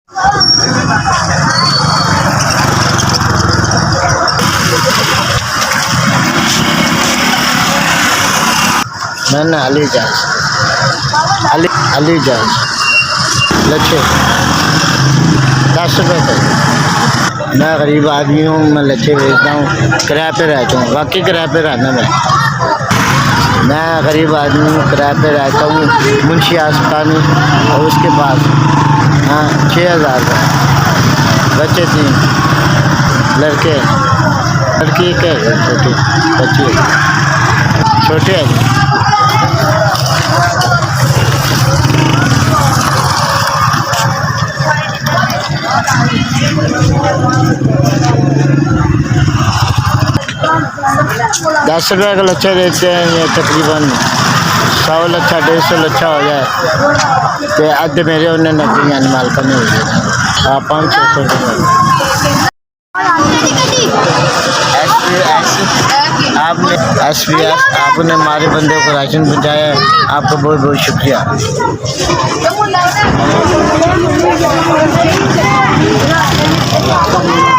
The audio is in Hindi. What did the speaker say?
मैंने अली जहाज लच्छे 10 रुपये का। मैं गरीब आदमी हूँ, मैं लच्छे बेचता हूँ, किराए पे रहता हूँ। वाकई किराए पे रहना मैं गरीब आदमी हूँ, किराए पे रहता हूँ मुंशी आस्तानी और उसके पास। हाँ 6,000 का। बच्चे 3, लड़के लड़की के छोटी बच्ची छोटे हैं। 10 रुपये का लच्छा देते हैं। ये तकरीबन 100 लच्छा 150 लच्छा हो जाए तो अद्ध मेरे उन्हें नकली यानी माल का नहीं हो जाए। 500-600 रुपये। आपने हमारे बंदे को राशन पहुँचाया है, आपका बहुत बहुत शुक्रिया।